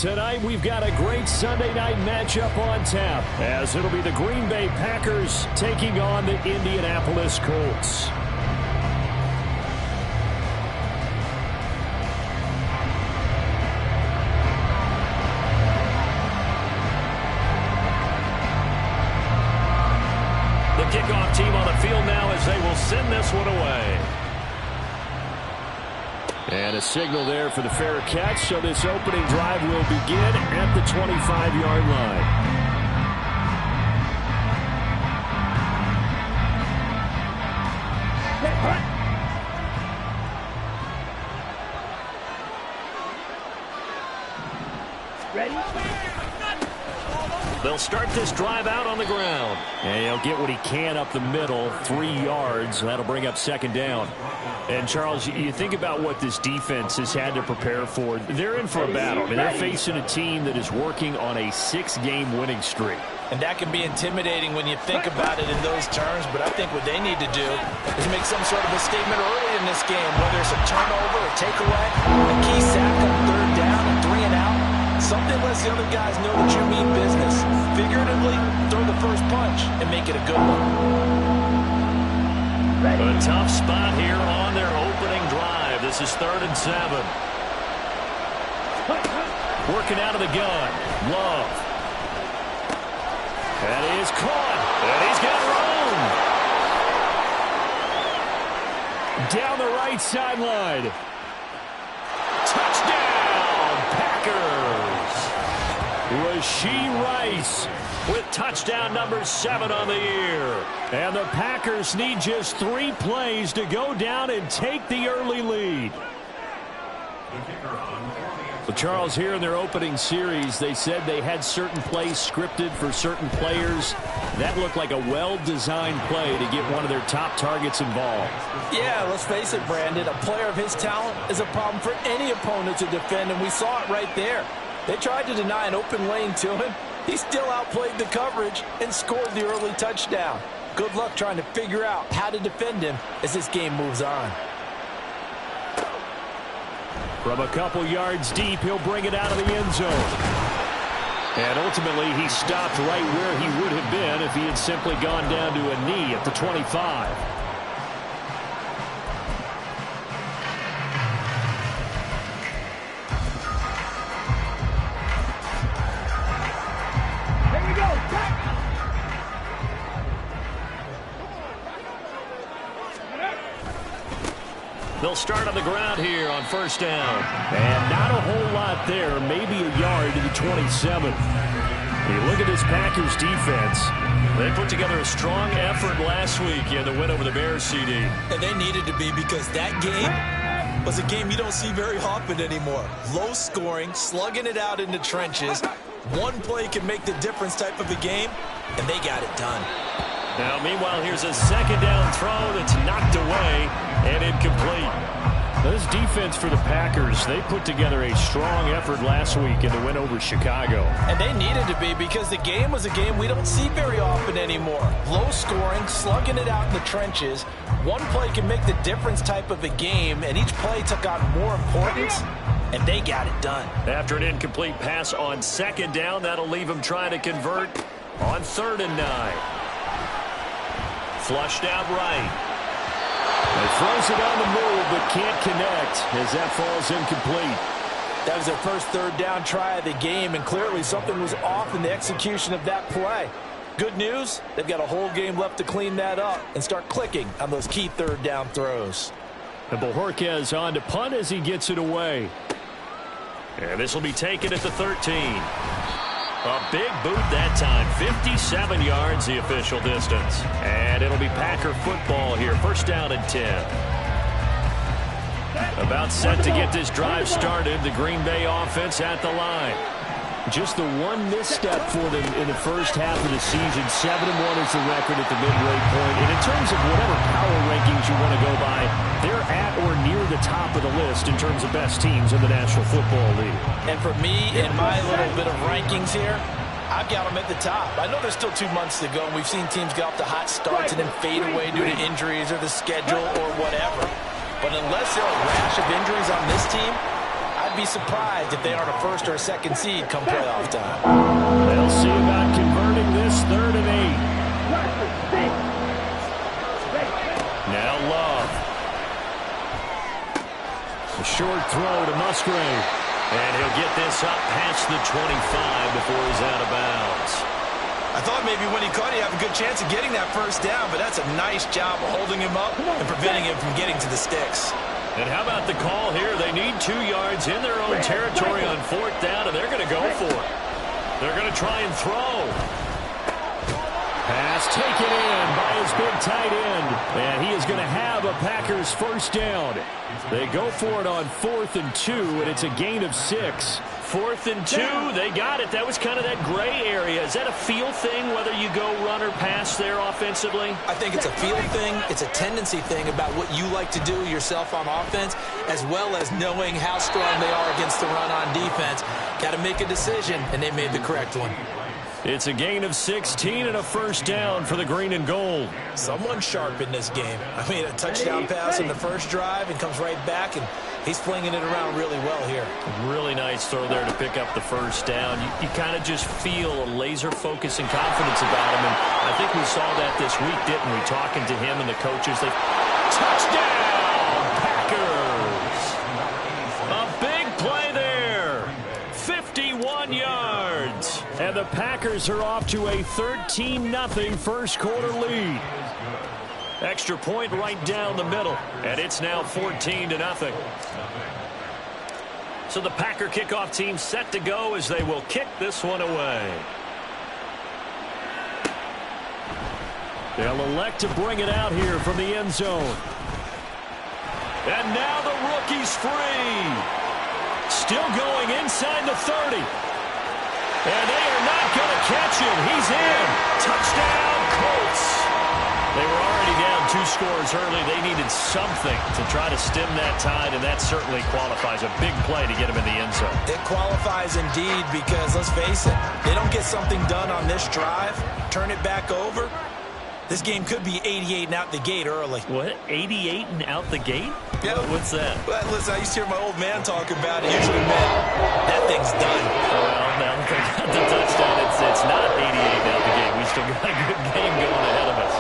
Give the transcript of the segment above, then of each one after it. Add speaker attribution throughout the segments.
Speaker 1: tonight we've got a great Sunday night matchup on tap, as it'll be the Green Bay Packers taking on the Indianapolis Colts. The kickoff team on the field now as they will send this one away. And a signal there for the fair catch, so this opening drive will begin at the 25-yard line.
Speaker 2: Ready?
Speaker 1: They'll start this drive out on the ground. And he'll get what he can up the middle, 3 yards. That'll bring up second down. And, Charles, you think about what this defense has had to prepare for. They're in for a battle. I mean, they're facing a team that is working on a 6-game winning streak.
Speaker 3: And that can be intimidating when you think about it in those terms, but I think what they need to do is make some sort of a statement early in this game, whether it's a turnover, a takeaway, a key sack on third down, a 3-and-out. Something lets the other guys know that you mean business. Figuratively, throw the first punch and make it a good one.
Speaker 1: A tough spot here on their opening drive. This is 3rd and 7. Working out of the gun. Love. That is caught. And he's got room. Down the right sideline. Touchdown, Packers. Rashee Rice with touchdown number 7 on the year. And the Packers need just 3 plays to go down and take the early lead. Well, Charles, here in their opening series, they said they had certain plays scripted for certain players. That looked like a well-designed play to get one of their top targets involved.
Speaker 3: Yeah, let's face it, Brandon. A player of his talent is a problem for any opponent to defend, and we saw it right there. They tried to deny an open lane to him. He still outplayed the coverage and scored the early touchdown. Good luck trying to figure out how to defend him as this game moves on.
Speaker 1: From a couple yards deep, he'll bring it out of the end zone. And ultimately, he stopped right where he would have been if he had simply gone down to a knee at the 25. They'll start on the ground here on 1st down. And not a whole lot there, maybe a yard to the 27. You look at this Packers defense. They put together a strong effort last week in the win over the Bears, CD.
Speaker 3: And they needed to be, because that game was a game you don't see very often anymore. Low scoring, slugging it out in the trenches. One play can make the difference type of a game, and they got it done.
Speaker 1: Now, meanwhile, here's a 2nd down throw that's knocked away and incomplete. This defense for the Packers, they put together a strong effort last week in the win over Chicago.
Speaker 3: And they needed to be, because the game was a game we don't see very often anymore. Low scoring, slugging it out in the trenches. One play can make the difference type of a game, and each play took on more importance, and they got it done.
Speaker 1: After an incomplete pass on 2nd down, that'll leave them trying to convert on 3rd and 9. Flushed out right. He throws it on the move, but can't connect as that falls incomplete.
Speaker 3: That was their first 3rd down try of the game, and clearly something was off in the execution of that play. Good news, they've got a whole game left to clean that up and start clicking on those key 3rd down throws.
Speaker 1: And Bojorquez on to punt as he gets it away. And this will be taken at the 13. A big boot that time. 57 yards the official distance. And it'll be Packer football here. 1st down and 10. About set to get this drive started. The Green Bay offense at the line. Just the one misstep for them in the first half of the season. 7-1 is the record at the midway point. And in terms of whatever power rankings you want to go by, they're at or near the top of the list in terms of best teams in the National Football League.
Speaker 3: And for me, in my little bit of rankings here, I've got them at the top. I know there's still 2 months to go, and we've seen teams get off to hot starts and then fade away due to injuries or the schedule or whatever. But unless there are a rash of injuries on this team, I'd I'd be surprised if they aren't a first or a second seed come playoff time.
Speaker 1: They'll see about converting this 3rd and 8. Now Love. A short throw to Musgrave. And he'll get this up past the 25 before he's out of bounds.
Speaker 3: I thought maybe when he caught it, he'd have a good chance of getting that first down, but that's a nice job of holding him up and preventing him from getting to the sticks.
Speaker 1: And how about the call here? They need 2 yards in their own territory on 4th down, and they're going to go for it. They're going to try and throw. Pass taken in by his big tight end. And he is going to have a Packers first down. They go for it on 4th and 2, and it's a gain of 6. 4th and 2, they got it. That was kind of that gray area. Is that a feel thing, whether you go run or pass there offensively?
Speaker 3: I think it's a feel thing. It's a tendency thing about what you like to do yourself on offense, as well as knowing how strong they are against the run on defense. Got to make a decision, and they made the correct one.
Speaker 1: It's a gain of 16 and a first down for the green and gold.
Speaker 3: Someone sharp in this game. I mean, a touchdown pass in the first drive and comes right back, and he's flinging it around really well here.
Speaker 1: Really nice throw there to pick up the first down. You kind of just feel a laser focus and confidence about him, and I think we saw that this week, didn't we? Talking to him and the coaches. Touchdown, Packers! A big play there. 51 yards. And the Packers are off to a 13-0 first quarter lead. Extra point right down the middle. And it's now 14-0. So the Packer kickoff team set to go as they will kick this one away. They'll elect to bring it out here from the end zone. And now the rookie's free. Still going inside the 30. And they are not going to catch him. He's in. Touchdown, Colts. They were already down 2 scores early. They needed something to try to stem that tide, and that certainly qualifies. A big play to get him in the end zone.
Speaker 3: It qualifies indeed because, let's face it, they don't get something done on this drive, turn it back over, this game could be 88 and out the gate early.
Speaker 1: What? 88 and out the gate?
Speaker 3: Yeah.
Speaker 1: What's that?
Speaker 3: Well, listen, I used to hear my old man talk about it. Usually meant that thing's done.
Speaker 1: Well, now that they got the touchdown, it's not 88 out the gate. We still got a good game going ahead of us.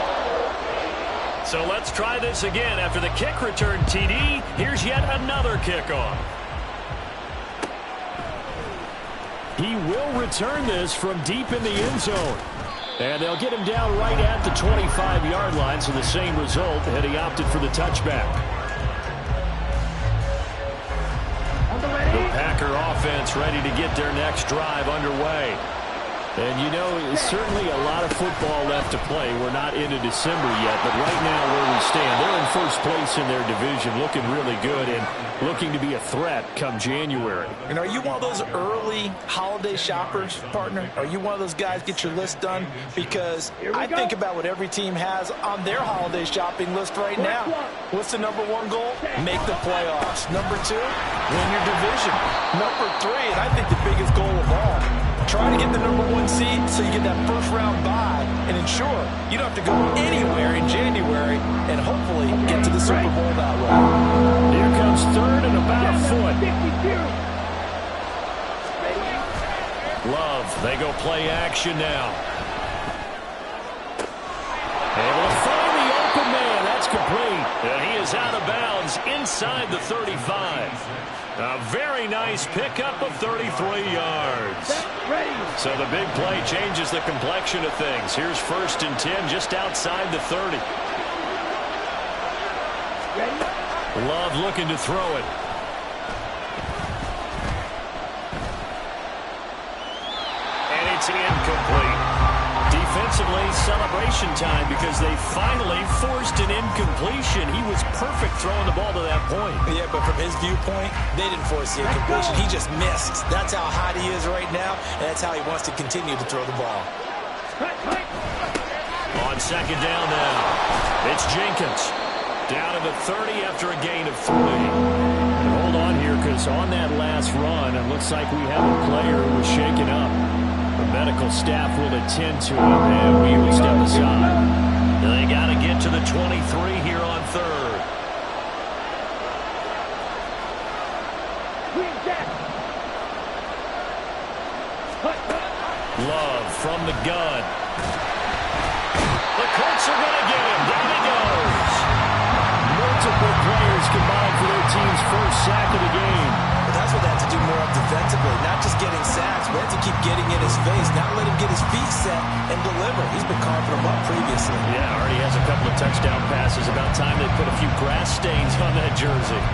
Speaker 1: So let's try this again. After the kick return TD, here's yet another kickoff. He will return this from deep in the end zone. And they'll get him down right at the 25-yard line, so the same result, and he opted for the touchback. The Packer offense ready to get their next drive underway. And, you know, certainly a lot of football left to play. We're not into December yet, but right now where we stand, they're in first place in their division, looking really good and looking to be a threat come January.
Speaker 3: And are you one of those early holiday shoppers, partner? Are you one of those guys get your list done? Because I think about what every team has on their holiday shopping list right now. What's the #1 goal? Make the playoffs. #2, win your division. #3, and I think the biggest goal of all, try to get the #1 seed so you get that first round bye and ensure you don't have to go anywhere in January and hopefully get to the Super Bowl that way.
Speaker 1: Here comes 3rd and about a foot. Love, they go play action now. Able to find the open man. That's complete. And he is out of bounds inside the 35. A very nice pickup of 33 yards. So the big play changes the complexion of things. Here's 1st and 10 just outside the 30. Love looking to throw it. And it's incomplete. Defensively, celebration time because they finally forced an incompletion. He was perfect throwing the ball to that point.
Speaker 3: Yeah, but from his viewpoint, they didn't force the incompletion. He just missed. That's how hot he is right now, and that's how he wants to continue to throw the ball.
Speaker 1: On 2nd down now, it's Jenkins. Down to the 30 after a gain of 3. And hold on here because on that last run, it looks like we have a player who was shaken up. The medical staff will attend to him, and we will step aside. They got to get to the 23 here on 3rd. Love from the gun. The Colts are going to get him. Down he goes. Multiple players combined for their team's first sack of the game.
Speaker 3: But that's what they have to do more of defensively. Not just getting sacks, but they have to keep getting in his face. Not let him get his feet set and deliver. He's been carving them up previously.
Speaker 1: Yeah, already has a couple of touchdown passes. About time they put a few grass stains on that jersey.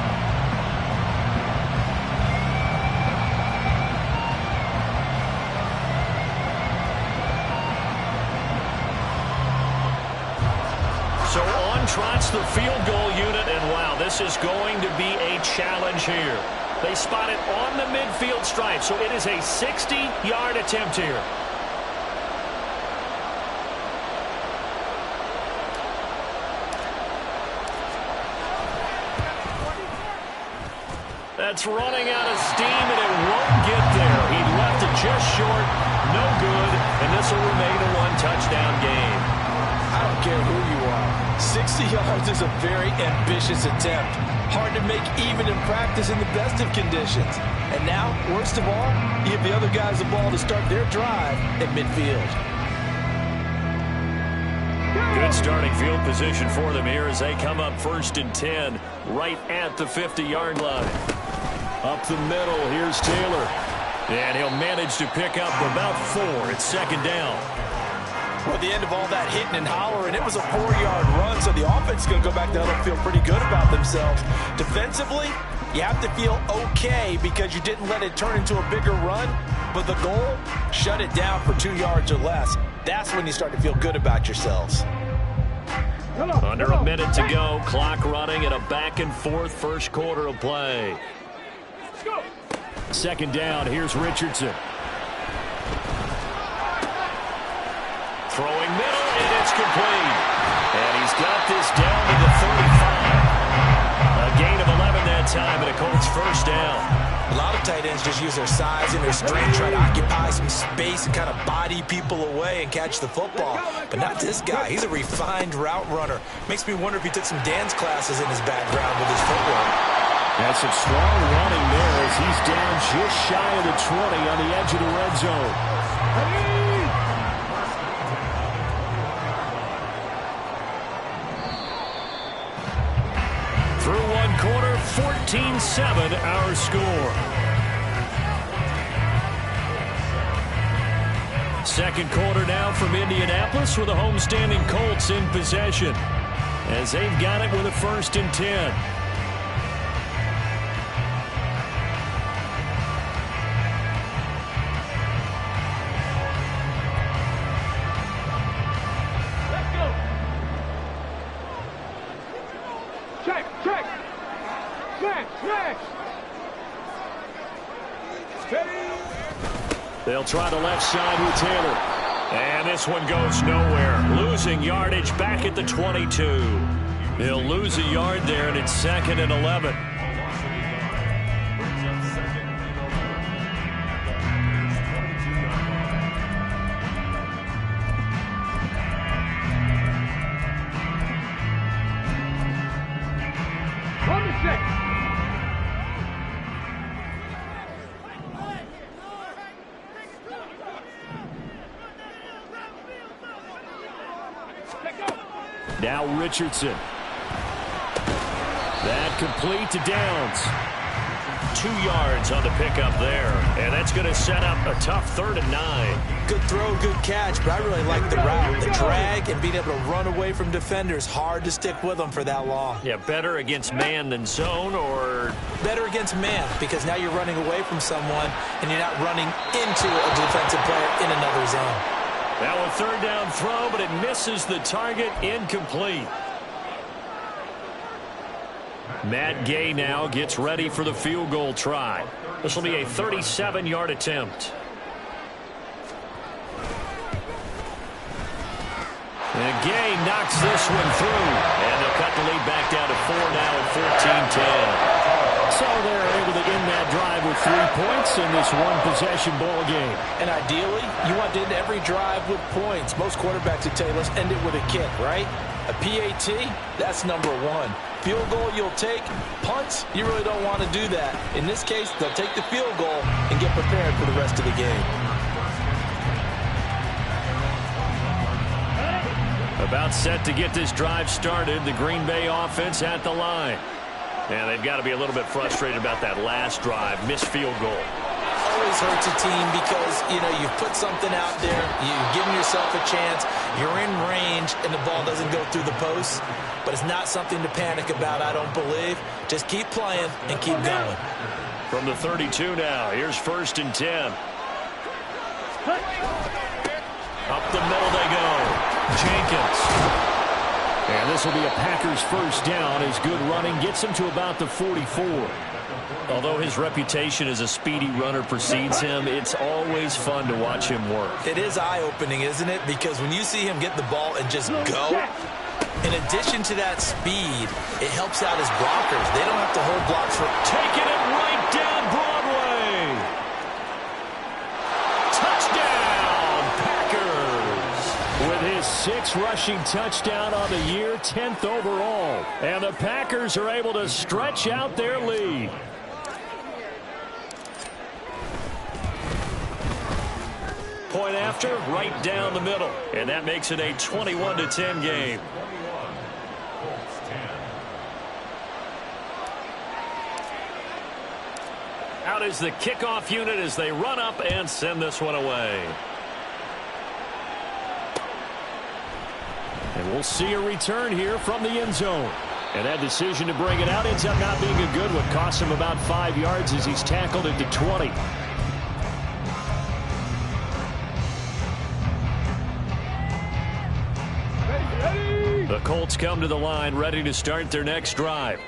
Speaker 1: So on trots the field goal unit, and wow, this is going to be a challenge here. They spot it on the midfield stripe, so it is a 60-yard attempt here. That's running out of steam, and it won't get there. He left it just short, no good, and this will remain a one-touchdown game.
Speaker 3: I don't care who you are. 60 yards is a very ambitious attempt. Hard to make even in practice in the best of conditions. And now, worst of all, you give the other guys the ball to start their drive at midfield.
Speaker 1: Good starting field position for them here as they come up 1st and 10 right at the 50-yard line. Up the middle, here's Taylor. And he'll manage to pick up about 4. It's 2nd down.
Speaker 3: Well, at the end of all that hitting and hollering, it was a 4-yard run, so the offense is going to go back to huddle and feel pretty good about themselves. Defensively, you have to feel okay because you didn't let it turn into a bigger run, but the goal, shut it down for 2 yards or less. That's when you start to feel good about yourselves.
Speaker 1: Under a minute to go, clock running and a back-and-forth first quarter of play. 2nd down, here's Richardson. Throwing middle, and it's complete. And he's got this down to the 35. A gain of 11 that time, and a Colts 1st down.
Speaker 3: A lot of tight ends just use their size and their strength, try to occupy some space and kind of body people away and catch the football. But not this guy. He's a refined route runner. Makes me wonder if he took some dance classes in his background with his footwork.
Speaker 1: That's some strong running there as he's down just shy of the 20 on the edge of the red zone. Through one quarter, 14-7 our score. 2nd quarter now from Indianapolis with the homestanding Colts in possession as they've got it with a 1st and 10. They'll try the left side with Taylor. And this one goes nowhere. Losing yardage back at the 22. He'll lose a yard there, and it's 2nd and 11. Now Richardson. That complete to Downs. 2 yards on the pickup there. And that's going to set up a tough 3rd and 9.
Speaker 3: Good throw, good catch, but I really like the route. The drag and being able to run away from defenders. Hard to stick with them for that long.
Speaker 1: Yeah, better against man than zone, or?
Speaker 3: Better against man, because now you're running away from someone and you're not running into a defensive player in another zone.
Speaker 1: Now a 3rd down throw, but it misses the target. Incomplete. Matt Gay now gets ready for the field goal try. This will be a 37-yard attempt. And Gay knocks this one through. And they'll cut the lead back down to 4 now at 14-10. So they're able to end that drive with 3 points in this one-possession ball game.
Speaker 3: And ideally, you want to end every drive with points. Most quarterbacks at Taylor's end it with a kick, right? A PAT, that's #1. Field goal you'll take. Punts, you really don't want to do that. In this case, they'll take the field goal and get prepared for the rest of the game.
Speaker 1: About set to get this drive started. The Green Bay offense at the line. And they've got to be a little bit frustrated about that last drive. Missed field goal.
Speaker 3: Always hurts a team because, you've put something out there. You've given yourself a chance. You're in range, and the ball doesn't go through the post. But it's not something to panic about, I don't believe. Just keep playing and keep going.
Speaker 1: From the 32 now, here's 1st and 10. Up the middle they go. Jenkins. And this will be a Packers first down. His good running gets him to about the 44. Although his reputation as a speedy runner precedes him, it's always fun to watch him work.
Speaker 3: It is eye-opening, isn't it? Because when you see him get the ball and just go, in addition to that speed, it helps out his blockers. They don't have to hold blocks for
Speaker 1: taking it right down Broadway. Touchdown, Packers. With his 6th rushing touchdown on the year, 10th overall. And the Packers are able to stretch out their lead. Point after, right down the middle. And that makes it a 21-10 game. Out is the kickoff unit as they run up and send this one away. And we'll see a return here from the end zone. And that decision to bring it out ends up not being a good one. Costs him about 5 yards as he's tackled at the 20. The Colts come to the line ready to start their next drive.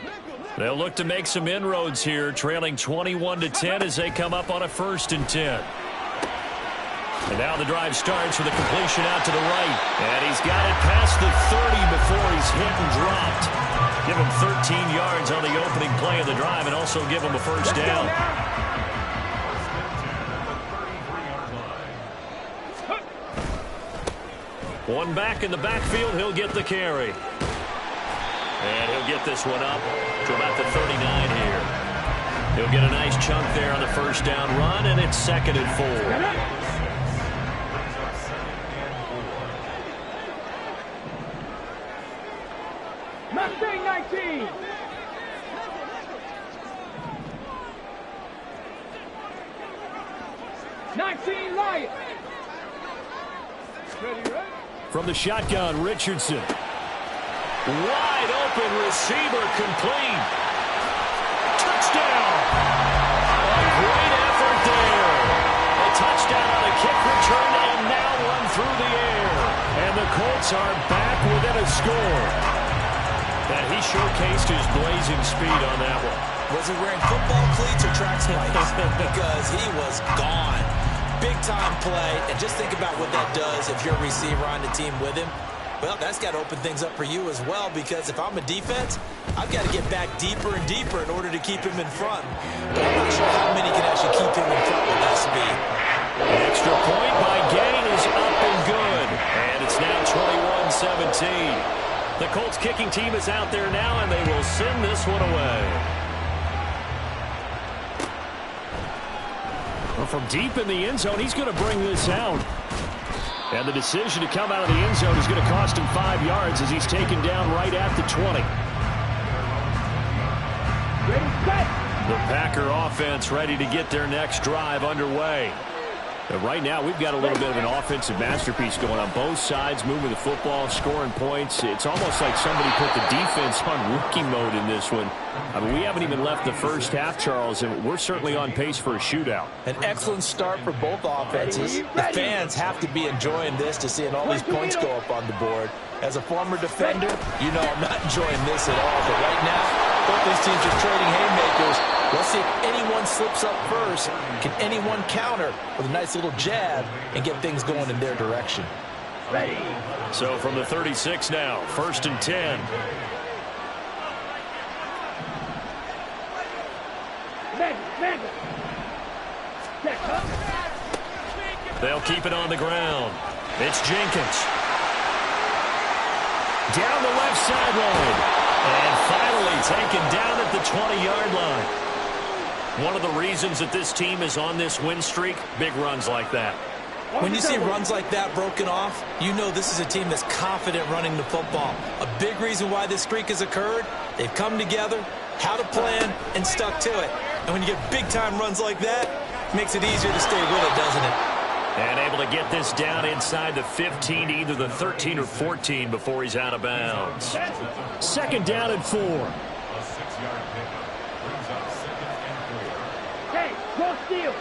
Speaker 1: They'll look to make some inroads here, trailing 21-10 as they come up on a 1st and 10. And now the drive starts with a completion out to the right. And he's got it past the 30 before he's hit and dropped. Give him 13 yards on the opening play of the drive and also give him a first down. One back in the backfield, he'll get the carry. And he'll get this one up to about the 39 here. He'll get a nice chunk there on the first down run, and it's 2nd and 4.
Speaker 2: Mustang 19. Lion.
Speaker 1: From the shotgun, Richardson. Wide open receiver, complete. Touchdown. A great effort there. A touchdown on a kick return and now run through the air. And the Colts are back within a score. And he showcased his blazing speed on that one.
Speaker 3: Was he wearing football cleats or track spikes? Because he was gone. Big-time play, and just think about what that does if you're a receiver on the team with him. Well, that's got to open things up for you as well, because if I'm a defense, I've got to get back deeper and deeper in order to keep him in front. But I'm not sure how many can actually keep him in front with that speed.
Speaker 1: The extra point by Gain is up and good. And it's now 21-17. The Colts kicking team is out there now, and they will send this one away. Well, from deep in the end zone, he's going to bring this out. And the decision to come out of the end zone is going to cost him 5 yards as he's taken down right at the 20. The Packer offense ready to get their next drive underway. And right now, we've got a little bit of an offensive masterpiece going on both sides, moving the football, scoring points. It's almost like somebody put the defense on rookie mode in this one. I mean, we haven't even left the first half, Charles, and we're certainly on pace for a shootout.
Speaker 3: An excellent start for both offenses. The fans have to be enjoying this to seeing all these points go up on the board. As a former defender, you know I'm not enjoying this at all. But right now, both these teams are trading haymakers. Let's see if anyone slips up first. Can anyone counter with a nice little jab and get things going in their direction?
Speaker 2: Ready.
Speaker 1: So from the 36 now, 1st and 10. They'll keep it on the ground. It's Jenkins. Down the left sideline. And finally taken down at the 20-yard line. One of the reasons that this team is on this win streak, big runs like that.
Speaker 3: When you see runs like that broken off, you know this is a team that's confident running the football. A big reason why this streak has occurred, they've come together, had a plan, and stuck to it. And when you get big-time runs like that, it makes it easier to stay with it, doesn't it?
Speaker 1: And able to get this down inside the 15, either the 13 or 14 before he's out of bounds. Second down and 4.
Speaker 2: Hey, go steal.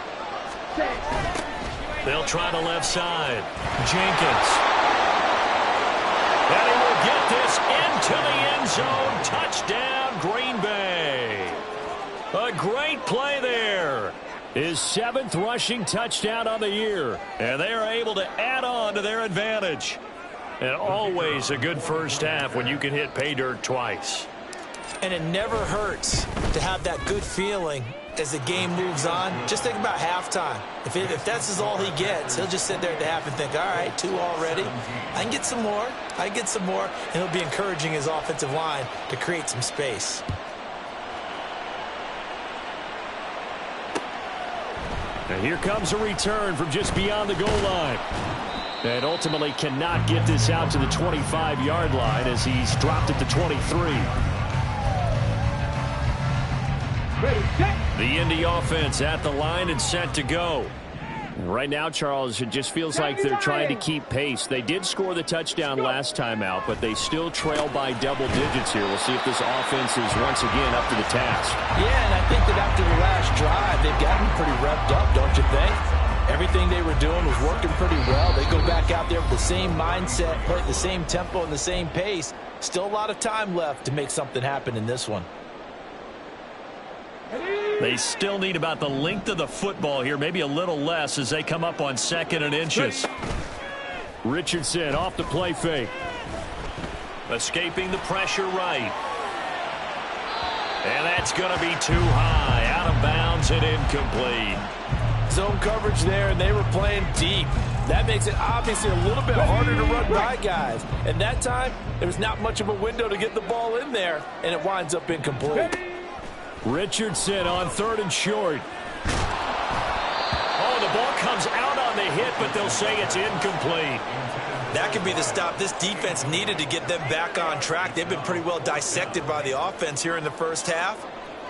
Speaker 1: They'll try the left side. Jenkins. And he will get this into the end zone. Touchdown, Green Bay. A great play there. His 7th rushing touchdown on the year. And they are able to add on to their advantage. And always a good first half when you can hit pay dirt twice.
Speaker 3: And it never hurts to have that good feeling as the game moves on. Just think about halftime. If that's all he gets, he'll just sit there at the half and think, all right, 2 already. I can get some more. I can get some more. And he'll be encouraging his offensive line to create some space.
Speaker 1: And here comes a return from just beyond the goal line. And ultimately cannot get this out to the 25-yard line as he's dropped it to 23. The Indy offense at the line and set to go. Right now, Charles, it just feels like they're trying to keep pace. They did score the touchdown last time out, but they still trail by double digits here. We'll see if this offense is once again up to the task.
Speaker 3: Yeah, and I think that after the last drive, they've gotten pretty revved up, don't you think? Everything they were doing was working pretty well. They go back out there with the same mindset, play at the same tempo and the same pace. Still a lot of time left to make something happen in this one.
Speaker 1: They still need about the length of the football here, maybe a little less as they come up on 2nd and inches. Richardson off the play fake. Escaping the pressure right. And that's going to be too high. Out of bounds and incomplete.
Speaker 3: Zone coverage there, and they were playing deep. That makes it obviously a little bit harder to run by guys. And that time, there was not much of a window to get the ball in there, and it winds up incomplete.
Speaker 1: Richardson on 3rd and short. Oh, the ball comes out on the hit, but they'll say it's incomplete.
Speaker 3: That could be the stop this defense needed to get them back on track. They've been pretty well dissected by the offense here in the first half.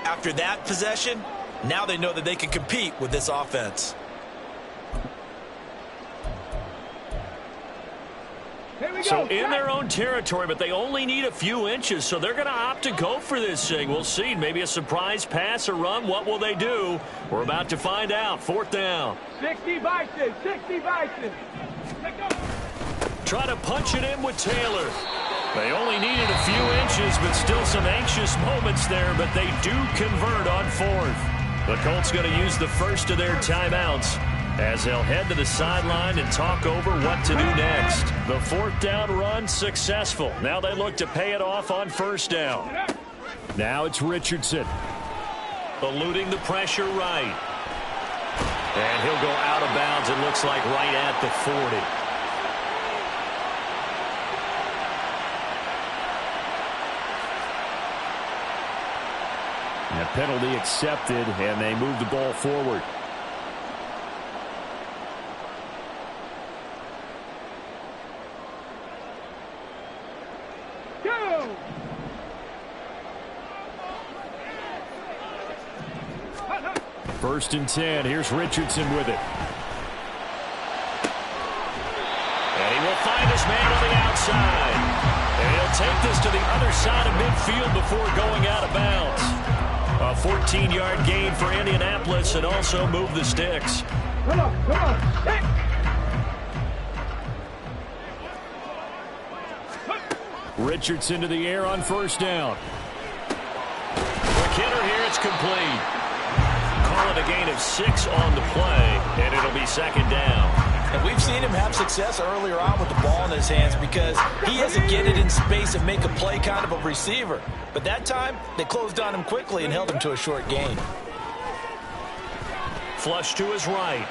Speaker 3: After that possession, now they know that they can compete with this offense.
Speaker 1: So in their own territory, but they only need a few inches, so they're going to opt to go for this thing. We'll see. Maybe a surprise pass or run. What will they do? We're about to find out. 4th down.
Speaker 2: 60 Bison, 60 Bison.
Speaker 1: Try to punch it in with Taylor. They only needed a few inches, but still some anxious moments there, but they do convert on 4th. The Colts going to use the first of their timeouts as they'll head to the sideline and talk over what to do next. The 4th down run successful. Now they look to pay it off on 1st down. Now it's Richardson. Eluding the pressure right. And he'll go out of bounds, it looks like right at the 40. And a penalty accepted, and they move the ball forward. First and 10. Here's Richardson with it. And he will find his man on the outside. And he'll take this to the other side of midfield before going out of bounds. A 14-yard gain for Indianapolis and also move the sticks.
Speaker 2: Come on. Hey.
Speaker 1: Richardson to the air on 1st down. McKinnon here, it's complete. Call it a gain of 6 on the play, and it'll be 2nd down.
Speaker 3: And we've seen him have success earlier on with the ball in his hands because he has to get it in space and make a play kind of a receiver. But that time, they closed on him quickly and held him to a short gain.
Speaker 1: Flush to his right.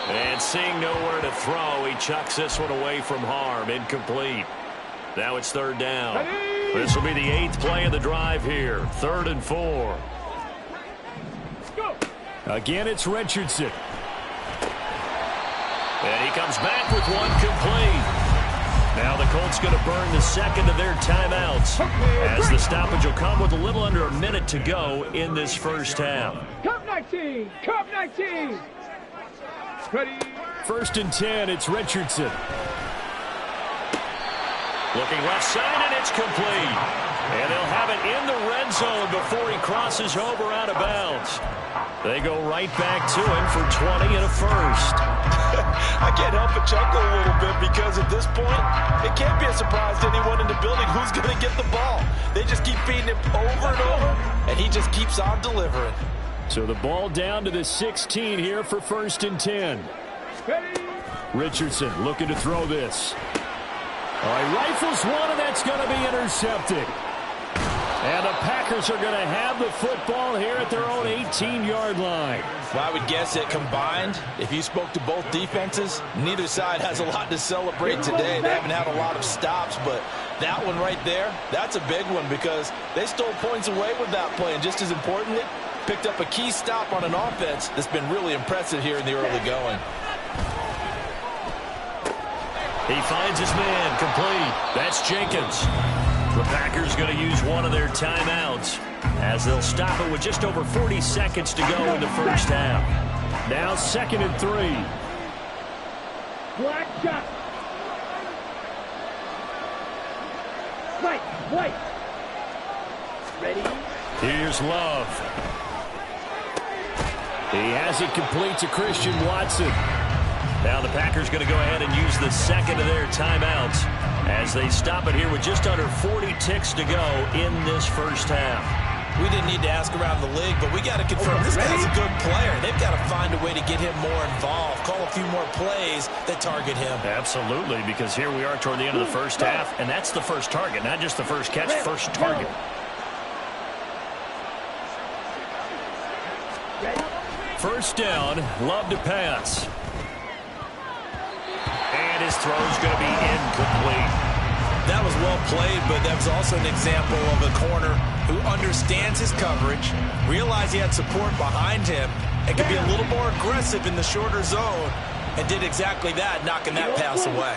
Speaker 1: And seeing nowhere to throw, he chucks this one away from harm. Incomplete. Now it's third down. This will be the 8th play of the drive here. 3rd and 4.
Speaker 2: Go.
Speaker 1: Again, it's Richardson. And he comes back with one complete. Now the Colts going to burn the second of their timeouts as the stoppage will come with a little under a minute to go in this first half.
Speaker 2: Cup 19. Cup 19. Ready.
Speaker 1: 1st and 10, it's Richardson. Looking left side, and it's complete. And they'll have it in the red zone before he crosses over out of bounds. They go right back to him for 20 and a first.
Speaker 3: I can't help but chuckle a little bit because at this point, it can't be a surprise to anyone in the building who's going to get the ball. They just keep feeding him over and over, and he just keeps on delivering.
Speaker 1: So the ball down to the 16 here for 1st and 10.
Speaker 2: Ready.
Speaker 1: Richardson looking to throw this. All right, rifles one, and that's going to be intercepted. And the Packers are going to have the football here at their own 18-yard line.
Speaker 3: Well, I would guess that combined, if you spoke to both defenses, neither side has a lot to celebrate today. They haven't had a lot of stops, but that one right there, that's a big one because they stole points away with that play. And just as importantly, picked up a key stop on an offense that's been really impressive here in the early going.
Speaker 1: He finds his man complete. That's Jenkins. The Packers going to use one of their timeouts as they'll stop it with just over 40 seconds to go in the first half. Now 2nd and 3.
Speaker 2: Black shot. White. Ready.
Speaker 1: Here's Love. He has it complete to Christian Watson. Now the Packers going to go ahead and use the second of their timeouts as they stop it here with just under 40 ticks to go in this first half.
Speaker 3: We didn't need to ask around the league, but we got to confirm this guy's a good player. They've got to find a way to get him more involved, call a few more plays that target him.
Speaker 1: Absolutely, because here we are toward the end of the first half, and that's the first target, not just the first catch, first target. First down, Love to pass. And his throw's going to be incomplete.
Speaker 3: That was well played, but that was also an example of a corner who understands his coverage, realized he had support behind him, and could be a little more aggressive in the shorter zone, and did exactly that, knocking that pass away.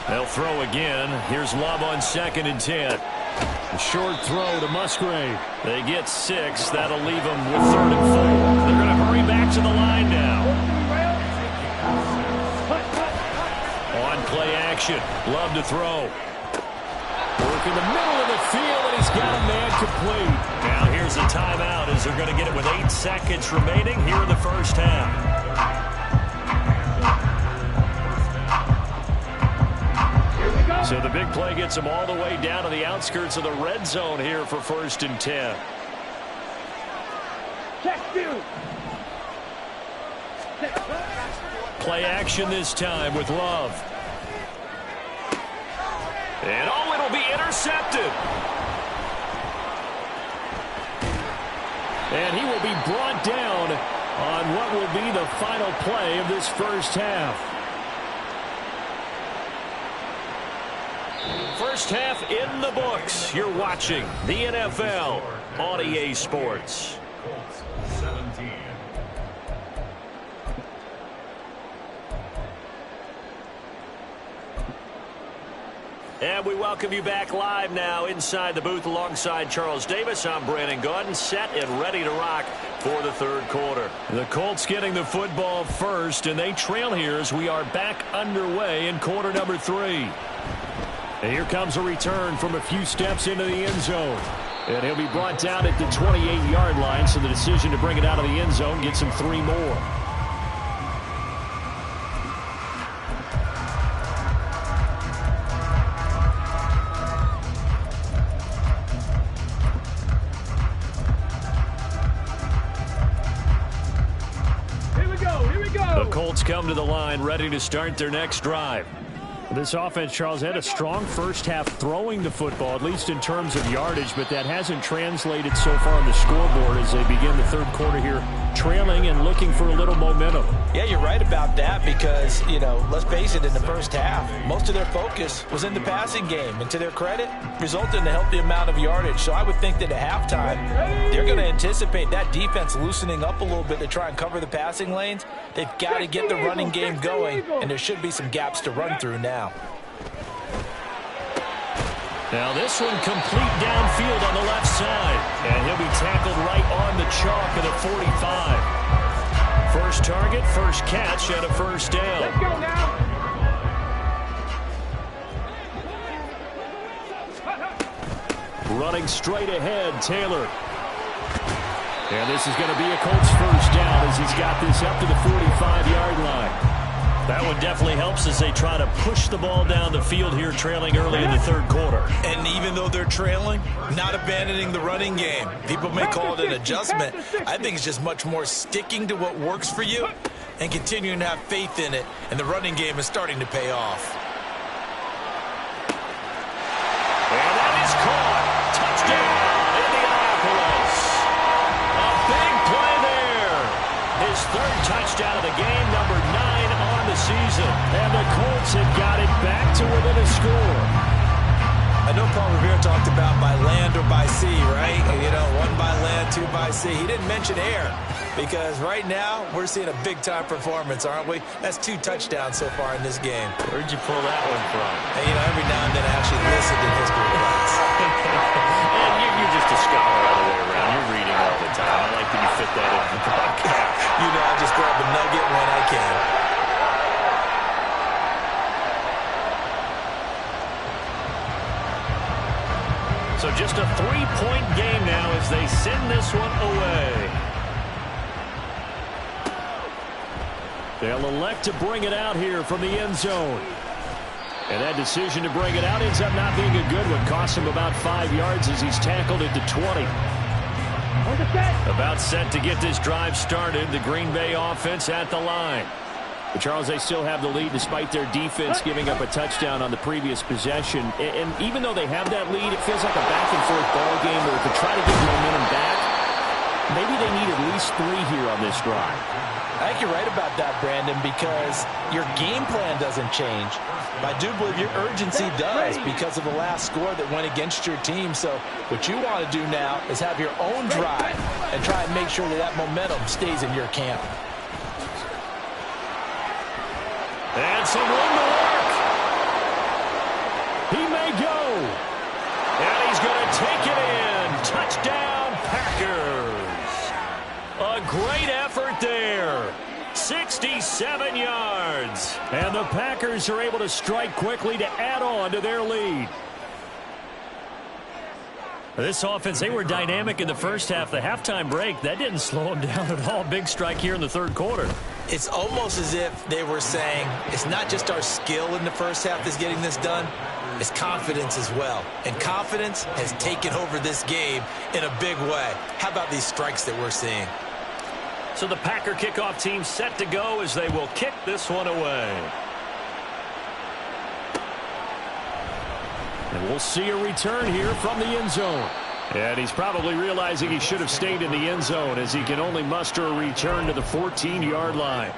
Speaker 1: They'll throw again. Here's Love on 2nd and 10. A short throw to Musgrave. They get 6. That'll leave them with 3rd and 4. They're going to hurry back to the line now. On play action. Love to throw. Work in the middle of the field, and he's got a man complete. Now here's a timeout as they're going to get it with 8 seconds remaining here in the first half. So the big play gets them all the way down to the outskirts of the red zone here for 1st and 10. Play action this time with Love. And it'll be intercepted. And he will be brought down on what will be the final play of this first half. First half in the books. You're watching the NFL on EA Sports. And we welcome you back live now inside the booth alongside Charles Davis. I'm Brandon Gaudin, set and ready to rock for the third quarter. The Colts getting the football first, and they trail here as we are back underway in quarter number 3. And here comes a return from a few steps into the end zone. And he'll be brought down at the 28-yard line, so the decision to bring it out of the end zone gets him 3 more.
Speaker 2: Here we go.
Speaker 1: The Colts come to the line ready to start their next drive. This offense, Charles, had a strong first half throwing the football, at least in terms of yardage, but that hasn't translated so far on the scoreboard as they begin the third quarter here, trailing and looking for a little momentum.
Speaker 3: Yeah, you're right about that because, you know, let's face it, in the first half, most of their focus was in the passing game. And to their credit, resulted in a healthy amount of yardage. So I would think that at halftime, they're going to anticipate that defense loosening up a little bit to try and cover the passing lanes. They've got to get the running game going, and there should be some gaps to run through now.
Speaker 1: Now this one complete downfield on the left side. And he'll be tackled right on the chalk at the 45. First target, first catch, and a first down.
Speaker 2: Let's go now.
Speaker 1: Running straight ahead, Taylor. And this is going to be a Colts first down as he's got this up to the 45-yard line. That one definitely helps as they try to push the ball down the field here, trailing early in the third quarter.
Speaker 3: And even though they're trailing, not abandoning the running game. People may call it an adjustment. I think it's just much more sticking to what works for you and continuing to have faith in it. And the running game is starting to pay off.
Speaker 1: And that is caught. Touchdown, Indianapolis. A big play there. His third touchdown of the game, number 9 on the season. And the Colts have got it back to within a score.
Speaker 3: I know Paul Revere talked about by land or by sea, right? You know, 1 by land, 2 by sea. He didn't mention air because right now we're seeing a big-time performance, aren't we? That's 2 touchdowns so far in this game.
Speaker 1: Where'd you pull that one from?
Speaker 3: And, you know, every now and then I actually listened in history class.
Speaker 1: And you're just a scholar all the way around. You're reading all the time. I like that you fit that in the broadcast.
Speaker 3: You know, I just grab a nugget when I can.
Speaker 1: So just a 3-point game now as they send this one away. They'll elect to bring it out here from the end zone. And that decision to bring it out ends up not being a good one. Costs him about 5 yards as he's tackled at the 20. About set to get this drive started. The Green Bay offense at the line. But Charles, they still have the lead despite their defense giving up a touchdown on the previous possession. And even though they have that lead, it feels like a back-and-forth ball game where to try to get momentum back, maybe they need at least 3 here on this drive.
Speaker 3: I think you're right about that, Brandon, because your game plan doesn't change. But I do believe your urgency does because of the last score that went against your team. So what you want to do now is have your own drive and try and make sure that that momentum stays in your camp.
Speaker 1: And some room to work. He may go. And he's going to take it in. Touchdown, Packers. A great effort there. 67 yards. And the Packers are able to strike quickly to add on to their lead. This offense, they were dynamic in the first half. The halftime break, that didn't slow them down at all. Big strike here in the third quarter.
Speaker 3: It's almost as if they were saying, it's not just our skill in the first half that's getting this done, it's confidence as well. And confidence has taken over this game in a big way. How about these strikes that we're seeing?
Speaker 1: So the Packer kickoff team set to go as they will kick this one away. And we'll see a return here from the end zone. And he's probably realizing he should have stayed in the end zone as he can only muster a return to the 14-yard line.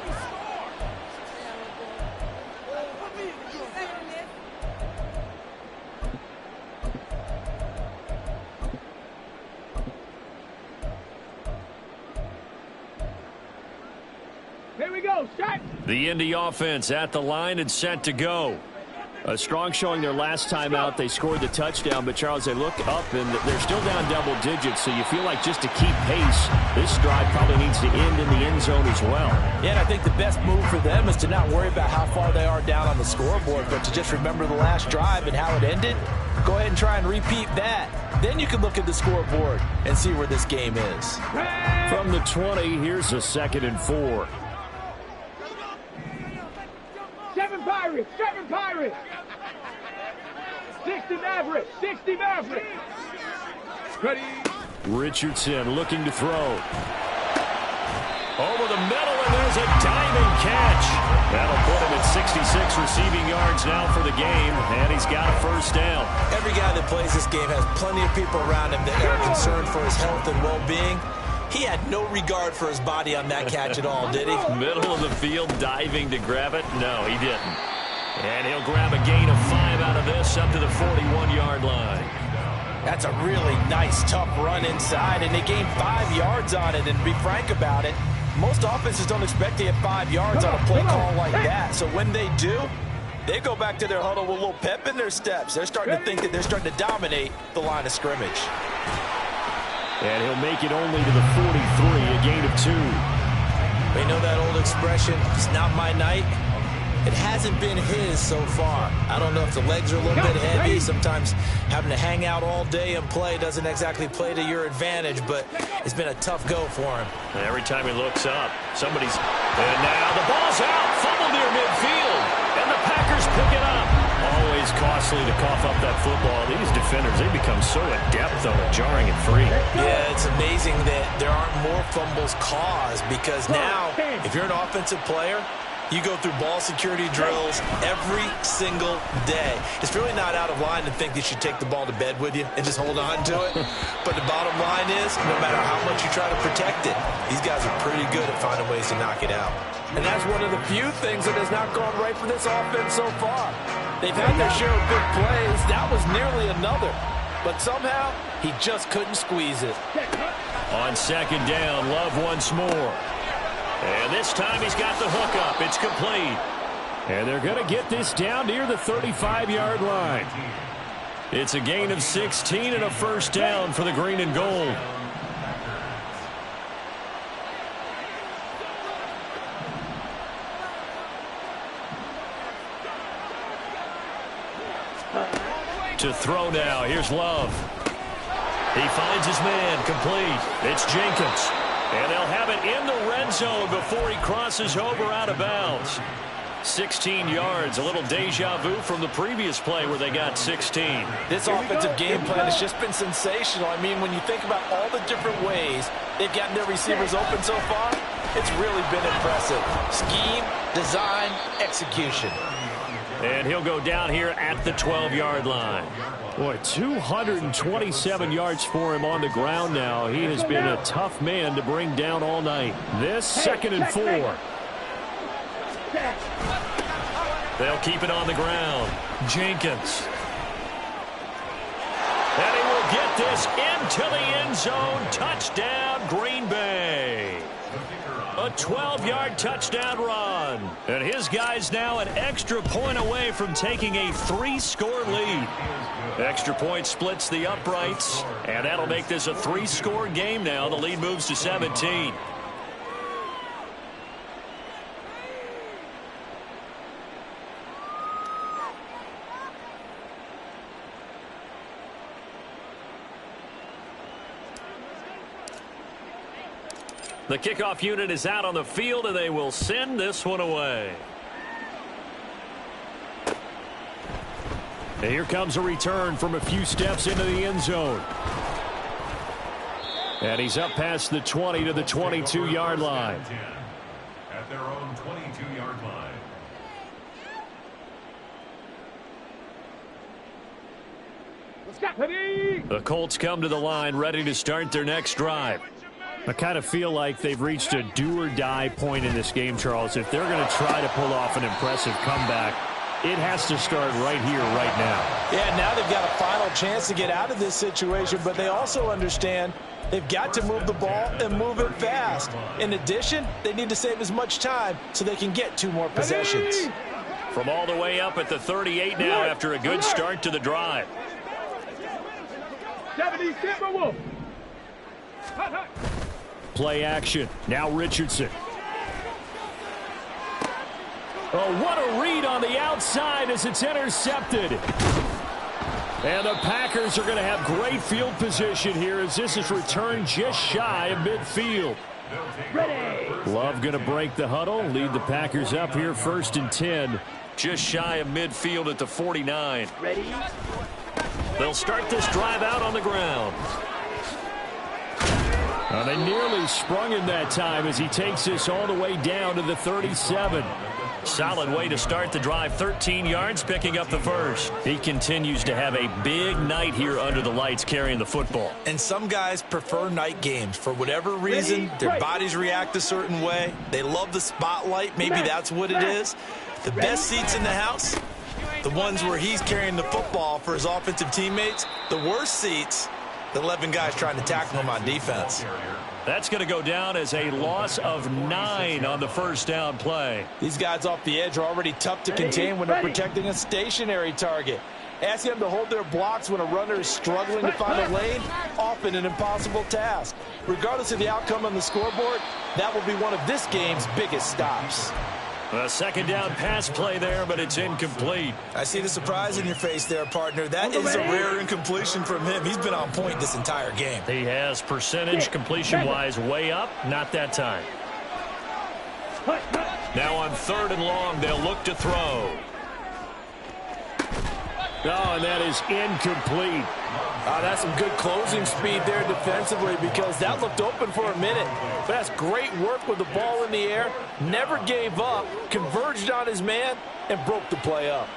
Speaker 2: Here we go, shot.
Speaker 1: The Indy offense at the line and set to go. A strong showing their last time out. They scored the touchdown, but Charles, they look up and they're still down double digits, so you feel like just to keep pace, this drive probably needs to end in the end zone as well.
Speaker 3: Yeah, and I think the best move for them is to not worry about how far they are down on the scoreboard, but to just remember the last drive and how it ended. Go ahead and try and repeat that. Then you can look at the scoreboard and see where this game is.
Speaker 1: From the 20, here's a 2nd and 4.
Speaker 2: 7 Pirates, 7 Pirates. 60 Mavericks, 60 Mavericks. Ready.
Speaker 1: Richardson looking to throw. Over the middle, and there's a diving catch. That'll put him at 66 receiving yards now for the game, and he's got a first down.
Speaker 3: Every guy that plays this game has plenty of people around him that are concerned for his health and well-being. He had no regard for his body on that catch at all, did he?
Speaker 1: Middle of the field, diving to grab it? No, he didn't. And he'll grab a gain of 5 out of this up to the 41-yard line.
Speaker 3: That's a really nice, tough run inside, and they gained 5 yards on it. And to be frank about it, most offenses don't expect to get 5 yards on a play call like that. So when they do, they go back to their huddle with a little pep in their steps. They're starting to think that they're starting to dominate the line of scrimmage.
Speaker 1: And he'll make it only to the 43, a gain of 2.
Speaker 3: You know that old expression, it's not my night? It hasn't been his so far. I don't know if the legs are a little bit heavy. Sometimes having to hang out all day and play doesn't exactly play to your advantage, but it's been a tough go for him.
Speaker 1: And every time he looks up, somebody's... And now the ball's out, fumbled near midfield, and the Packers pick it up. Always costly to cough up that football. These defenders, they become so adept, though, at jarring it free.
Speaker 3: Yeah, it's amazing that there aren't more fumbles caused, because now, if you're an offensive player, you go through ball security drills every single day. It's really not out of line to think that you take the ball to bed with you and just hold on to it. But the bottom line is, no matter how much you try to protect it, these guys are pretty good at finding ways to knock it out. And that's one of the few things that has not gone right for this offense so far. They've had their share of big plays. That was nearly another. But somehow, he just couldn't squeeze it.
Speaker 1: On second down, Love once more. And this time he's got the hook up. It's complete. And they're going to get this down near the 35-yard line. It's a gain of 16 and a first down for the green and gold. To throw now. Here's Love. He finds his man. Complete. It's Jenkins. And they'll have it in the red zone before he crosses over out of bounds. 16 yards, a little deja vu from the previous play where they got 16.
Speaker 3: This offensive game plan has just been sensational. I mean, when you think about all the different ways they've gotten their receivers open so far, it's really been impressive. Scheme, design, execution.
Speaker 1: And he'll go down here at the 12-yard line. Boy, 227 yards for him on the ground now. He has been a tough man to bring down all night. This second and 4. They'll keep it on the ground. Jenkins. And he will get this into the end zone. Touchdown, Green Bay. A 12-yard touchdown run. And his guy's now an extra point away from taking a 3-score lead. Extra point splits the uprights, and that'll make this a 3-score game now. The lead moves to 17. The kickoff unit is out on the field, and they will send this one away. And here comes a return from a few steps into the end zone. And he's up past the 20 to the 22-yard line.
Speaker 4: At their own 22-yard line.
Speaker 1: The Colts come to the line ready to start their next drive. I kind of feel like they've reached a do-or-die point in this game, Charles. If they're going to try to pull off an impressive comeback, it has to start right here, right now.
Speaker 3: Yeah, now they've got a final chance to get out of this situation, but they also understand they've got to move the ball and move it fast. In addition, they need to save as much time so they can get 2 more possessions.
Speaker 1: From all the way up at the 38 now after a good start to the drive.
Speaker 2: 70 Timberwolf.
Speaker 1: Play action. Now Richardson. Oh, what a read on the outside as it's intercepted. And the Packers are going to have great field position here as this is returned just shy of midfield.
Speaker 2: Ready.
Speaker 1: Love going to break the huddle, lead the Packers up here 1st and 10. Just shy of midfield at the 49.
Speaker 2: Ready.
Speaker 1: They'll start this drive out on the ground. They nearly sprung him that time as he takes this all the way down to the 37. Solid way to start the drive. 13 yards, picking up the first. He continues to have a big night here under the lights carrying the football.
Speaker 3: And some guys prefer night games. For whatever reason, their bodies react a certain way. They love the spotlight. Maybe that's what it is. The best seats in the house, the ones where he's carrying the football for his offensive teammates. The worst seats, the 11 guys trying to tackle him on defense.
Speaker 1: That's going to go down as a loss of 9 on the first down play.
Speaker 3: These guys off the edge are already tough to contain when they're protecting a stationary target. Asking them to hold their blocks when a runner is struggling to find a lane, often an impossible task. Regardless of the outcome on the scoreboard, that will be one of this game's biggest stops.
Speaker 1: A second down pass play there, but it's incomplete.
Speaker 3: I see the surprise in your face there, partner. That is a rare incompletion from him. He's been on point this entire game.
Speaker 1: He has percentage completion-wise way up. Not that time. Now on 3rd and long, they'll look to throw. Oh, and that is incomplete.
Speaker 3: That's some good closing speed there defensively because that looked open for a minute. But that's great work with the ball in the air. Never gave up, converged on his man, and broke the play up.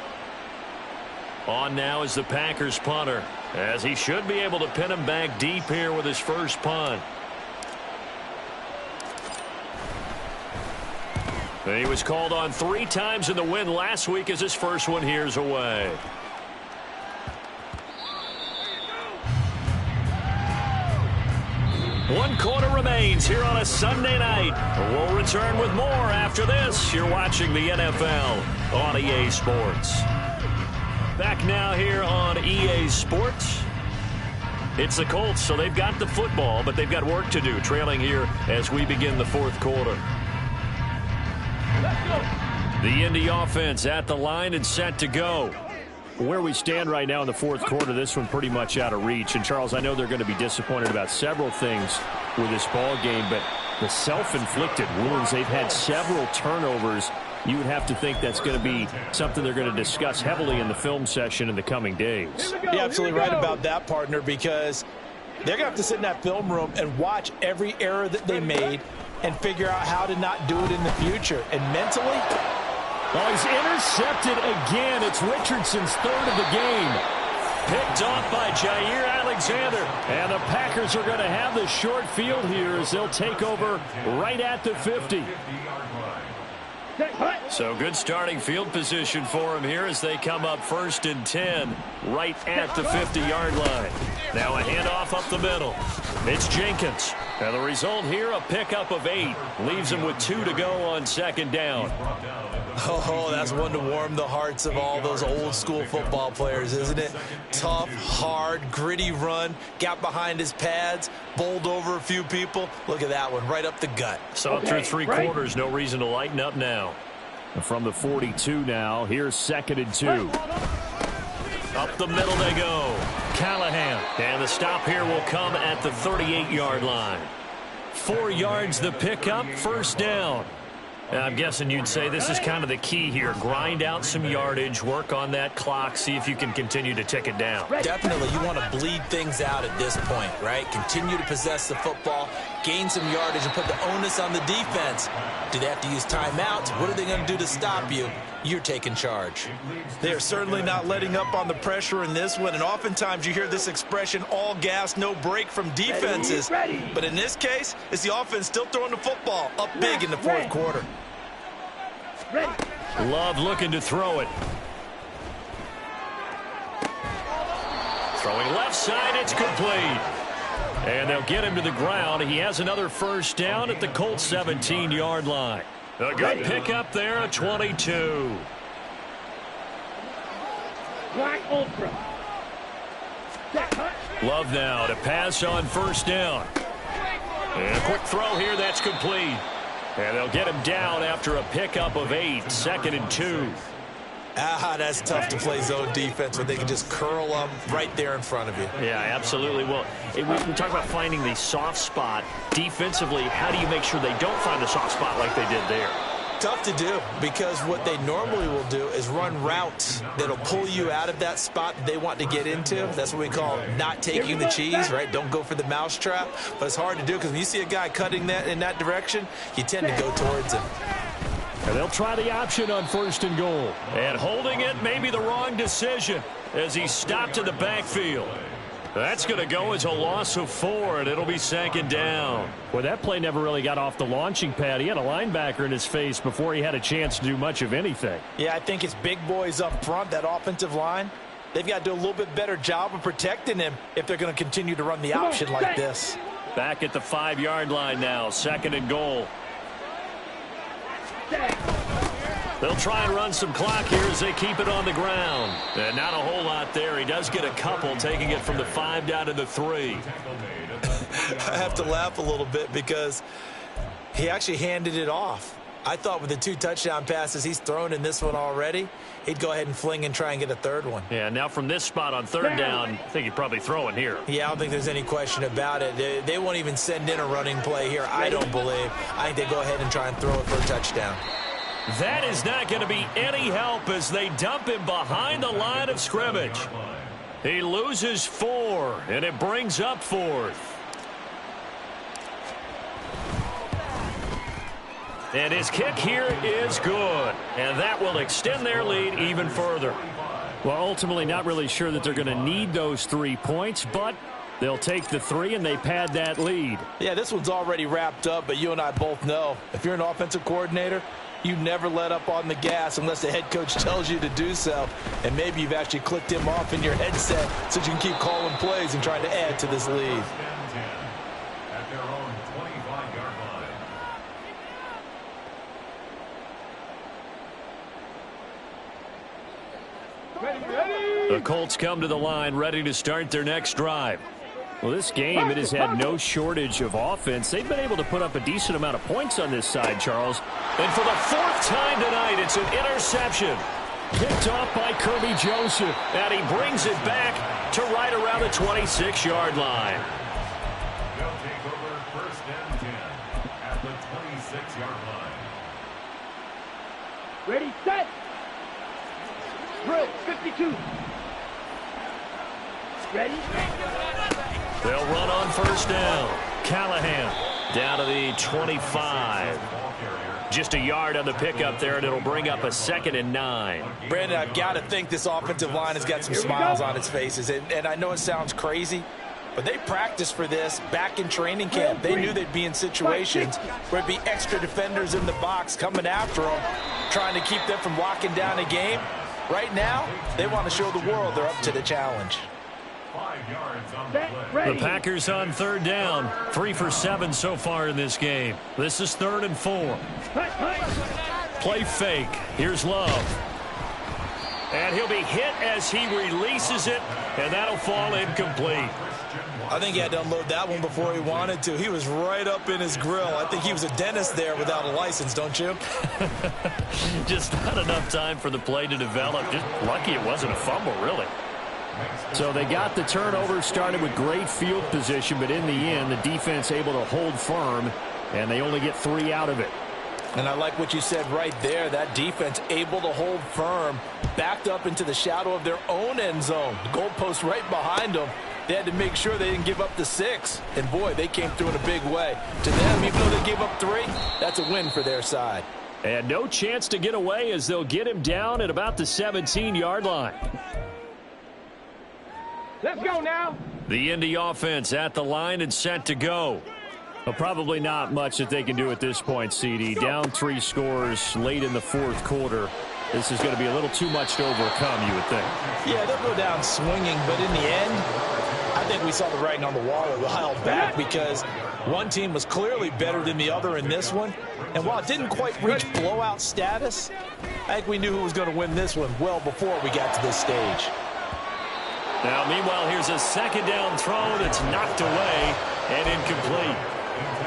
Speaker 1: On now is the Packers punter, as he should be able to pin him back deep here with his first punt. He was called on 3 times in the win last week as his first one here's away. One quarter remains here on a Sunday night. We'll return with more after this. You're watching the NFL on EA Sports. Back now here on EA Sports. It's the Colts, so they've got the football, but they've got work to do, trailing here as we begin the 4th quarter. The Indy offense at the line and set to go. Where we stand right now in the 4th quarter, this one pretty much out of reach. And, Charles, I know they're going to be disappointed about several things with this ball game, but the self-inflicted wounds, they've had several turnovers. You would have to think that's going to be something they're going to discuss heavily in the film session in the coming days.
Speaker 3: You're absolutely right about that, partner, because they're going to have to sit in that film room and watch every error that they made and figure out how to not do it in the future. And mentally,
Speaker 1: oh, he's intercepted again. It's Richardson's 3rd of the game. Picked off by Jair Alexander. And the Packers are going to have the short field here as they'll take over right at the 50. So good starting field position for him here as they come up 1st and 10 right at the 50-yard line. Now a handoff up the middle. It's Jenkins. And the result here, a pickup of 8. Leaves him with 2 to go on 2nd down.
Speaker 3: Oh, that's one to warm the hearts of all those old-school football players, isn't it? Tough, hard, gritty run, got behind his pads, bowled over a few people. Look at that one, right up the gut.
Speaker 1: So through 3 quarters, no reason to lighten up now. And from the 42 now, here's 2nd and 2. Up the middle they go. Callahan. And the stop here will come at the 38-yard line. 4 yards the pickup, 1st down. I'm guessing you'd say this is kind of the key here. Grind out some yardage, work on that clock, see if you can continue to tick it down.
Speaker 3: Definitely, you want to bleed things out at this point, right? Continue to possess the football, gain some yardage, and put the onus on the defense. Do they have to use timeouts? What are they going to do to stop you? You're taking charge. They are certainly not letting up on the pressure in this one, and oftentimes you hear this expression, all gas, no break from defenses. But in this case, it's the offense still throwing the football up big in the 4th quarter.
Speaker 1: Love looking to throw it. Throwing left side, it's complete. And they'll get him to the ground. He has another 1st down at the Colts 17-yard line. A good pickup there, a 22.
Speaker 2: Black Ultra.
Speaker 1: Love now to pass on 1st down. And a quick throw here, that's complete. And they'll get him down after a pickup of 8, 2nd and 2.
Speaker 3: That's tough to play zone defense when they can just curl them right there in front of you.
Speaker 1: Yeah, absolutely. Well, we talk about finding the soft spot defensively. How do you make sure they don't find a soft spot like they did there?
Speaker 3: tough to do because what they normally will do is run routes that'll pull you out of that spot that they want to get into. That's what we call not taking the cheese, right? Don't go for the mousetrap. But it's hard to do because when you see a guy cutting that in that direction, you tend to go towards him.
Speaker 1: And they'll try the option on 1st and goal. And holding it may be the wrong decision as he stopped in the backfield. That's going to go as a loss of 4, and it'll be 2nd down. Well, that play never really got off the launching pad. He had a linebacker in his face before he had a chance to do much of anything.
Speaker 3: Yeah, I think it's big boys up front, that offensive line. They've got to do a little bit better job of protecting him if they're going to continue to run the option like this.
Speaker 1: Back at the 5-yard line now, 2nd and goal. They'll try and run some clock here as they keep it on the ground. And not a whole lot there. He does get a couple, taking it from the 5 down to the 3.
Speaker 3: I have to laugh a little bit because he actually handed it off. I thought with the 2 touchdown passes he's thrown in this one already, he'd go ahead and fling and try and get a 3rd one.
Speaker 1: Yeah, now from this spot on 3rd down, I think he'd probably throw it here.
Speaker 3: Yeah, I don't think there's any question about it. They won't even send in a running play here, I don't believe. I think they go ahead and try and throw it for a touchdown.
Speaker 1: That is not going to be any help as they dump him behind the line of scrimmage. He loses 4, and it brings up 4th. And his kick here is good, and that will extend their lead even further. Well, ultimately not really sure that they're going to need those 3 points, but they'll take the 3 and they pad that lead.
Speaker 3: Yeah, this one's already wrapped up, but you and I both know if you're an offensive coordinator, you never let up on the gas unless the head coach tells you to do so. And maybe you've actually clicked him off in your headset so you can keep calling plays and trying to add to this lead.
Speaker 4: At their own 25-yard line.
Speaker 1: The Colts come to the line ready to start their next drive. Well, this game, it has had no shortage of offense. They've been able to put up a decent amount of points on this side, Charles. And for the 4th time tonight, it's an interception. Picked off by Kirby Joseph. And he brings it back to right around the 26-yard line.
Speaker 4: They'll take over 1st and 10 at the 26-yard line.
Speaker 2: Ready, set. Drill, 52. Ready?
Speaker 1: They'll run on 1st down. Callahan down to the 25. Just a yard on the pickup there, and it'll bring up a 2nd and 9.
Speaker 3: Brandon, I've got to think this offensive line has got some smiles on its faces. And I know it sounds crazy, but they practiced for this back in training camp. They knew they'd be in situations where it'd be extra defenders in the box coming after them, trying to keep them from locking down a game. Right now, they want to show the world they're up to the challenge.
Speaker 4: 5 yards on the play.
Speaker 1: The Packers on 3rd down. 3 for 7 so far in this game. This is 3rd and 4. Play fake. Here's Love. And he'll be hit as he releases it, and that'll fall incomplete.
Speaker 3: I think he had to unload that one before he wanted to. He was right up in his grill. I think he was a dentist there without a license, don't you?
Speaker 1: Just not enough time for the play to develop. Just lucky it wasn't a fumble, really. So they got the turnover, started with great field position, but in the end, the defense able to hold firm, and they only get 3 out of it.
Speaker 3: And I like what you said right there. That defense able to hold firm, backed up into the shadow of their own end zone. The goalpost right behind them. They had to make sure they didn't give up the 6. And, boy, they came through in a big way. To them, even though they gave up 3, that's a win for their side.
Speaker 1: And no chance to get away as they'll get him down at about the 17-yard line.
Speaker 2: Let's go now.
Speaker 1: The Indy offense at the line and set to go. Well, probably not much that they can do at this point, CD. Down 3 scores late in the 4th quarter. This is going to be a little too much to overcome, you would think.
Speaker 3: Yeah, they'll go down swinging, but in the end, I think we saw the writing on the wall a while back because one team was clearly better than the other in this one. And while it didn't quite reach blowout status, I think we knew who was going to win this one well before we got to this stage.
Speaker 1: Now, meanwhile, here's a 2nd down throw that's knocked away and incomplete.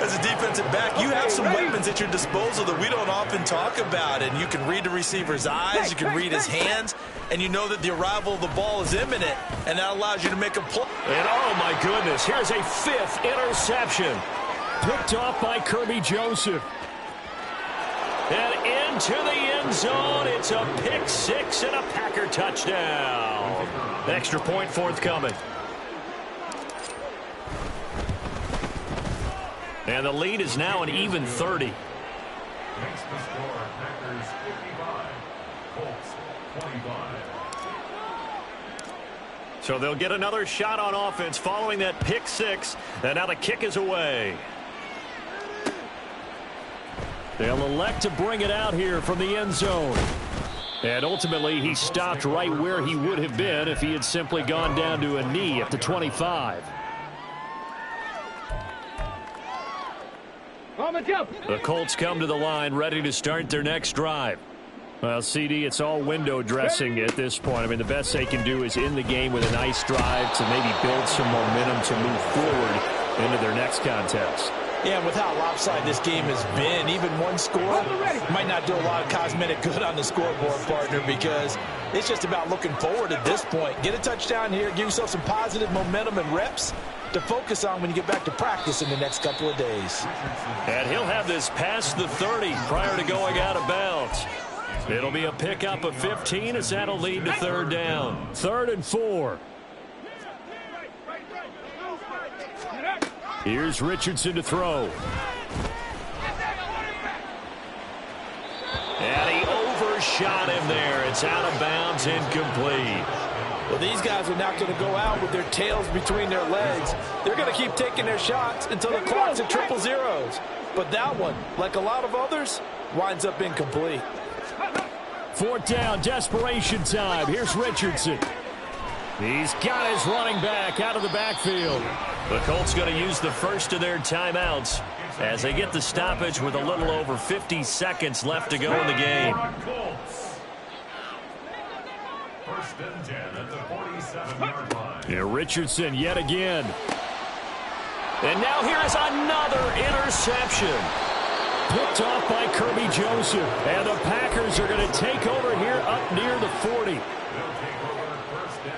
Speaker 3: As a defensive back, you have some weapons at your disposal that we don't often talk about. And you can read the receiver's eyes, you can read his hands, and you know that the arrival of the ball is imminent, and that allows you to make a play.
Speaker 1: And, oh, my goodness, here's a 5th interception. Picked off by Kirby Joseph. And into the end zone. It's a pick six and a Packer touchdown. Extra point forthcoming. And the lead is now an even 30.
Speaker 4: Makes the score Packers 55, Colts 25.
Speaker 1: So they'll get another shot on offense following that pick six. And now the kick is away. They'll elect to bring it out here from the end zone. And ultimately, he stopped right where he would have been if he had simply gone down to a knee at the 25. The Colts come to the line ready to start their next drive. Well, CD, it's all window dressing at this point. I mean, the best they can do is in the game with a nice drive to maybe build some momentum to move forward into their next contest.
Speaker 3: Yeah, and with how lopsided this game has been, even one score might not do a lot of cosmetic good on the scoreboard, partner, because it's just about looking forward at this point. Get a touchdown here, give yourself some positive momentum and reps to focus on when you get back to practice in the next couple of days.
Speaker 1: And he'll have this past the 30 prior to going out of bounds. It'll be a pickup of 15 as that'll lead to third down. 3rd and 4. Here's Richardson to throw. And he overshot him there. It's out of bounds, incomplete.
Speaker 3: Well, these guys are not going to go out with their tails between their legs. They're going to keep taking their shots until the clock's at 000. But that one, like a lot of others, winds up incomplete.
Speaker 1: 4th down, desperation time. Here's Richardson. He's got his running back out of the backfield. The Colts going to use the first of their timeouts as they get the stoppage with a little over 50 seconds left to go in the game.
Speaker 4: First and 10 at the 47-yard line.
Speaker 1: Yeah, Richardson yet again. And now here is another interception. Picked off by Kirby Joseph. And the Packers are going to take over here up near the 40.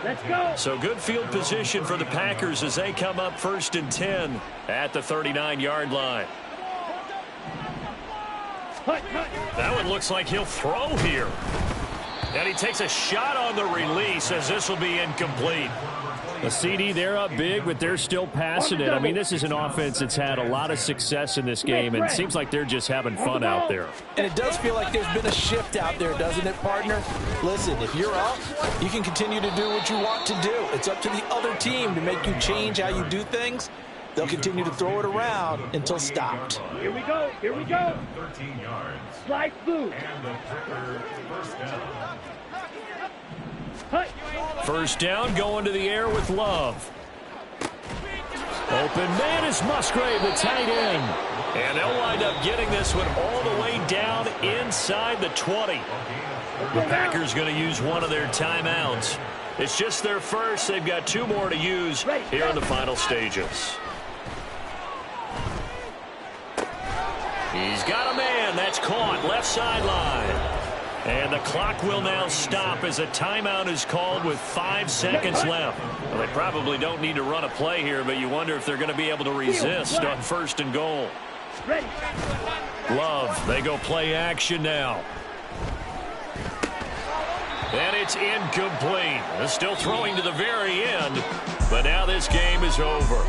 Speaker 2: Let's go.
Speaker 1: So good field position for the Packers as they come up 1st and 10 at the 39-yard line. That one looks like he'll throw here. And he takes a shot on the release as this will be incomplete. The CD, they're up big, but they're still passing it. I mean, this is an offense that's had a lot of success in this game, and it seems like they're just having fun out there.
Speaker 3: And it does feel like there's been a shift out there, doesn't it, partner? Listen, if you're up, you can continue to do what you want to do. It's up to the other team to make you change how you do things. They'll continue to throw it around until stopped.
Speaker 2: Here we go. Here we go.
Speaker 4: 13 yards.
Speaker 2: Slide through.
Speaker 4: And the Packer first down.
Speaker 1: First down, going to the air with Love. Open man is Musgrave, the tight end. And they'll wind up getting this one all the way down inside the 20. The Packers going to use one of their timeouts. It's just their first. They've got 2 more to use here in the final stages. He's got a man. That's caught. Left sideline. And the clock will now stop as a timeout is called with 5 seconds left. Well, they probably don't need to run a play here, but you wonder if they're going to be able to resist on 1st and goal. Love, they go play action now. And it's incomplete. They're still throwing to the very end, but now this game is over.